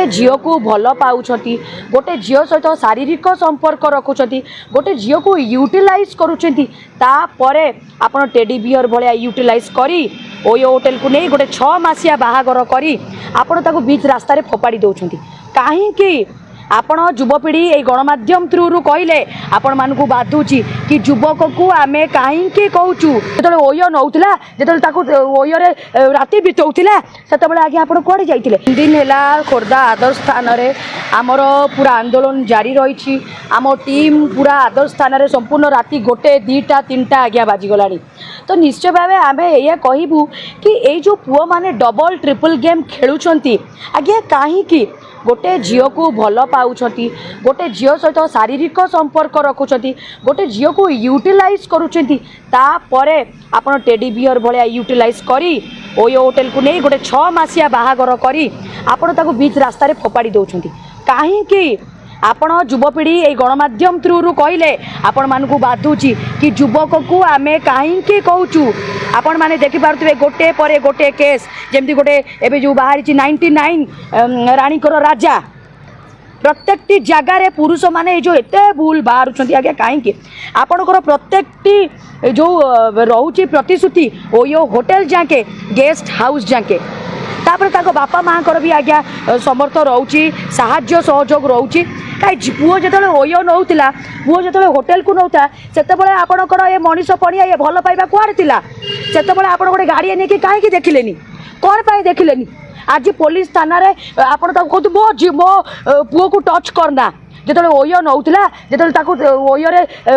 झील को भल पाँच गोटे झील सहित शारीरिक संपर्क रखुंट गोटे झील को यूटिलाइज करुँपर आप टेडी बियर भाया यूटिलाइज करी ओयो होटेल को नहीं गोटे 6 मासिया बाहागर करी आपण ताको बीच रास्तार फोपाड़ी दौरान कहीं आपण युवपीढ़ी ये गणमाध्यम थ्रु कहले आपण मानक बाधुची कि युवक को आम कहीं कहूँ जो ओयो नौला जो ओयो राति बिताऊला से आगे आप कड़े जाते 3 दिन है खोर्धा आदर्श स्थान में आमर पूरा आंदोलन जारी रही आम टीम पूरा आदर्श स्थान में संपूर्ण राति 1, 2, 3 आज्ञा बाजिगला तो निश्चय भाव आम ये कहूँ कि ये जो पुओ मैंने डबल ट्रिपल गेम खेलुंट आज्ञा कहीं गोटे झील को भल पाँच गोटे झील सहित शारीरिक संपर्क रखुंट गोटे झील को यूटिलाइज करुँपर आप टेडी बियर भाया यूटिलाइज करी ओयो होटेल को नहीं गोटे 6 मासिया बाहागर करी आपण ताको बीच रास्तार फोपाड़ी दौरान कहीं आपण युवपीढ़ी ये गणमाध्यम थ्रु कहले आपण मानक बाधुची कि युवक को आम कहीं कहूँ आपण मैंने देखिपे गोटे पर गोटे केस जमती गोटे एवं जो बाहरी 99 राणीकर राजा प्रत्येक जगार पुरुष माने जो एते भूल बाहर आज्ञा कहीं आपणकर प्रत्येक जो रोचे प्रतिश्रुति ओयो होटेल जाके गेस्ट हाउस जाके तापर ताको बापा माँ भी आज्ञा समर्थ रोचे साहाय्य सहयोग रोचे कहीं पुओ जो ओयो नौला पुओ जो होटेल को नौता से आपणकर ये मनीष पड़िया ये भल पाइबा कुआड़े थिला से आप गोटे गाड़ी नहीं कहीं देखिले कौन पाई देखिले आज पुलिस थाना आपड़ कहते मो पुओ को टच करना जो ओयो नौला जो ओयो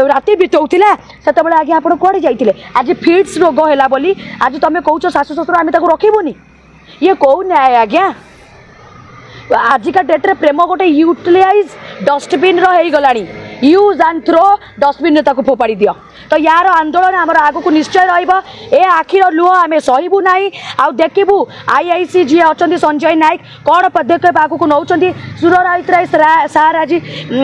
राति बिताऊला से आगे आप कड़े जाते आज फिट्स रोग है बोली आज तुम कौच शाशु शशुर आम रखबूनी ये कौ न्याय आज्ञा आजिका डेट्रे प्रेम गोटे यूटिलाइज डस्टबिन रहीगला यूज एंड थ्रो डस्टबिन ताको फोपाड़ी दियो तो यार आंदोलन आमर आगु को निश्चय रही आखिर लुह आम सहबू ना आउ देखू आईआईसी जी अच्छा संजय नायक कौन पदक्षेप आगू नौ सुर राउतराय सार आज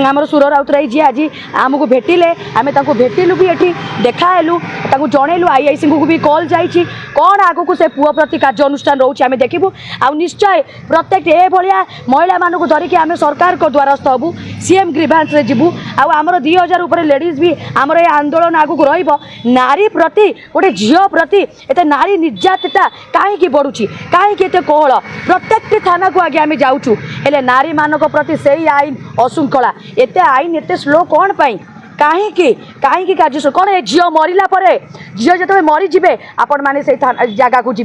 आम सुर राउतराय जी आज आमको भेटिले आम भेटिलु भी ये देखालु जनइलु आईआईसी को भी कॉल जाइए कौन आगू से पुओ प्रति कार्य अनुष्ठान रोचे आम देखू आ निश्चय प्रत्येक ये भाया महिला मानक धरिकी आम सरकार को द्वारस्थ हबू सीएम ग्रीवांस रे जीवु आमर 2000 उपर लेडीज भी आमर ये आंदोलन आगू नारी प्रति गोटे झील प्रति एत नारी निर्यातिता कहीं बढ़ुची कहीं कोहल प्रत्येक थाना को आगे आम जाऊँ हेले नारी मानक प्रति से ही आईन अशृंखला एत आईन एत स्लो कौन पाई कहीं कार्य कौन ये झील मरला झील जो मरीजे आपण मैंने से जगह को जी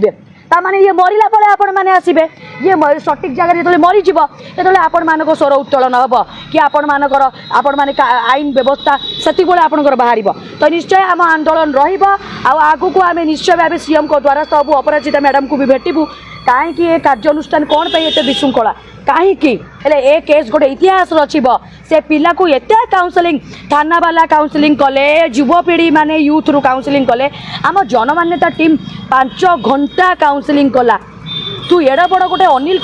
ताने ये मरला आपण मैंने आसबे ये सठिक जगह जो मरीज जो आपण मान स्वर उत्तोलन हम कि आपण मानकर आपण मैंने आईन व्यवस्था से आपंकर बाहर तो निश्चय आम आंदोलन रगू को आम निश्चय भाव सीएम को द्वारस्थ हबू अपराजिता मैडम को भी भेटू कहीं ये कार्यानुष्ठान कौन पे ये विशृंखला कहीं ए केस गोटे इतिहास रचिब से पिला को एत काउंसलिंग थाना वाला काउंसलिंग कले युवपीढ़ी माने यूथ रु काउंसलिंग कले आम जनमान्यता टीम 5 घंटा काउंसलिंग कला तू एड़ बड़ गोटे अनिल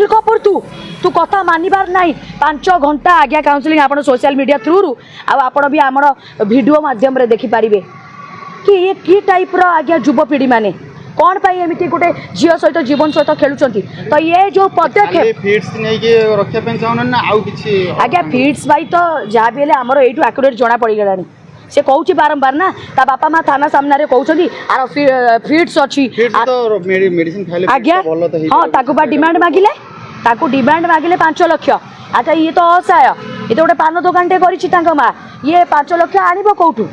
कपूर तू कथा मानिबार नाई 5 घंटा आज्ञा काउंसलिंग आप सोशल मीडिया थ्रु आपण भी आम वीडियो माध्यम देखिपारे कि ये कि टाइप आज्ञा युवपीढ़ी माने कौन पाई एमती गोटे झील सहित जीवन सहित खेलुंट तो ये जो पदक्षेप आज्ञा फिट्स भाई तो जहाँ भी आमर यू आक्यूरेट जना पड़गला से कहूँ बारंबार ना ता बापा माँ थाना सामने कहते आर फिट्स अच्छी आज्ञा हाँ ताकू डिमांड मागिले ताकू डिमांड मागिले 5 लाख अच्छा ये तो असहाय ये तो गोटे पान दुकानटे कर माँ ये 5 लाख आण कौटू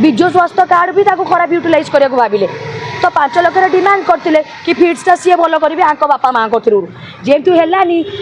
विजु स्वास्थ्य कार्ड भी खराब यूटिलाइज करने को भाविले तो 5 लाख डिमांड करते कि फिट्सटा सी भल करेंगे आंक बापा माँ थ्रु जेहेतु है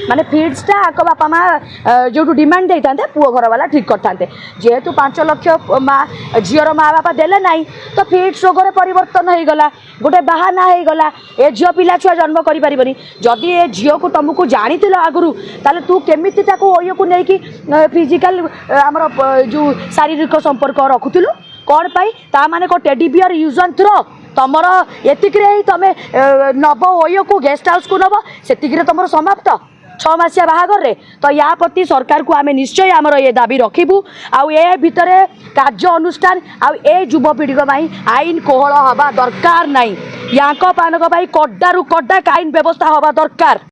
माने फिट्सटा आंक बापा माँ जो डिमांड दे था पुओ घर वाला ठीक करते जेहेतु 5 लाख माँ झीर माँ बापा देले ना तो फिट्स रोग परिवर्तन हो गला गोटे बाहाना हो गला ए झील पिला छुआ जन्म करें जदि ए झील को तुमको जानी आगु ताले तू केमी ओयो को लेकिन फिजिकल आमर जो शारीरिक संपर्क रखुलु कौन पाई ता माने को teddy bear use and throw तुमर एतिक तुम नब ओयो को गेस्ट हाउस को नब से तुम समाप्त 6 मासिया बाहागर रे तो या प्रति सरकार को आम निश्चय आमर ये दाबी रखिबू आउ ए भितर कार्य अनुष्ठान आउ ए युवपीढ़ी आईन कोहल हवा दरकार नहीं या पानक कड्डारू कड्डा आईन व्यवस्था हवा दरकार।